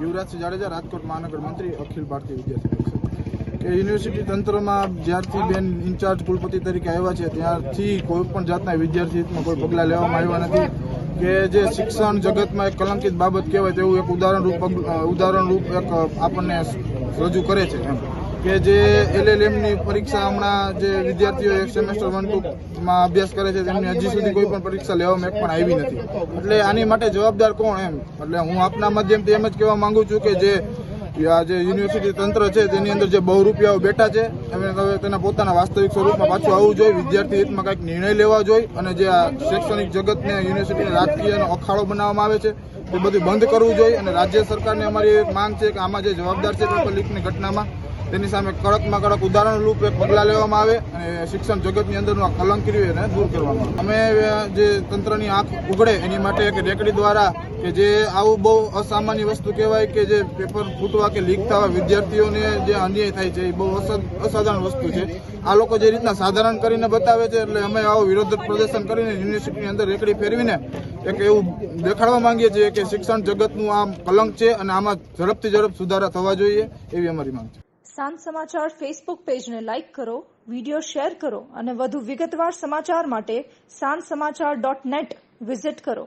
યુવરાજસિંહ જાડેજા, રાજકોટ મહાનગર મંત્રી, અખિલ ભારતીય વિદ્યાર્થી પરિષદ. કે યુનિવર્સિટી તંત્રમાં જ્યારથી બેન ઇન્ચાર્જ કુલપતિ તરીકે આવ્યા છે ત્યારથી કોઈ પણ જાતના વિદ્યાર્થી હિતમાં કોઈ પગલાં લેવામાં આવ્યા નથી. કે જે શિક્ષણ જગતમાં એક કલંકિત બાબત કહેવાય તેવું એક ઉદાહરણરૂપ એક આપણને રજૂ કરે છે એમ. કે જે LLMની પરીક્ષા હમણાં જે વિદ્યાર્થીઓ એક સેમેસ્ટર 1-2માં અભ્યાસ કરે છે તેમની હજી સુધી કોઈ પણ પરીક્ષા લેવામાં એક પણ આવી નથી. એટલે આની માટે જવાબદાર કોણ એમ? એટલે હું આપના માધ્યમથી એમ જ કહેવા માંગુ છું કે જે યુનિવર્સિટી તંત્ર છે તેની અંદર જે બહુરૂપિયાઓ બેઠા છે એમને હવે તેના પોતાના વાસ્તવિક સ્વરૂપમાં પાછું આવવું જોઈએ, વિદ્યાર્થી હિતમાં કંઈક નિર્ણય લેવા જોઈએ અને જે આ શૈક્ષણિક જગતને યુનિવર્સિટીને રાજકીય અખાડો બનાવવામાં આવે છે તે બધું બંધ કરવું જોઈએ. અને રાજ્ય સરકારને અમારી એક માંગ છે કે આમાં જે જવાબદાર છે પેપર લીકની ઘટનામાં તેની સામે કડકમાં કડક ઉદાહરણરૂપ એક પગલાં લેવામાં આવે અને શિક્ષણ જગતની અંદરનું આ કલંક રહ્યું એને દૂર કરવામાં આવે. અમે જે તંત્રની આંખ ઉઘડે એની માટે એક રેકડી દ્વારા કે જે આવું બહુ અસામાન્ય વસ્તુ કહેવાય કે જે પેપર ફૂટવા કે લીક થવા વિદ્યાર્થીઓને જે અન્યાય થાય છે એ બહુ અસાધારણ વસ્તુ છે. આ લોકો જે રીતના સાધારણ કરીને બતાવે છે એટલે અમે આવો વિરોધ પ્રદર્શન કરીને યુનિવર્સિટીની અંદર રેકડી ફેરવીને એક એવું દેખાડવા માંગીએ છીએ કે શિક્ષણ જગતનું આ કલંક છે અને આમાં ઝડપથી ઝડપ સુધારા થવા જોઈએ એવી અમારી માંગ છે. સાંજ સમાચાર ફેસબુક પેજને લાઇક કરો, વિડીયો શેર કરો અને વધુ વિગતવાર સમાચાર માટે sanssamachar.net વિઝિટ કરો.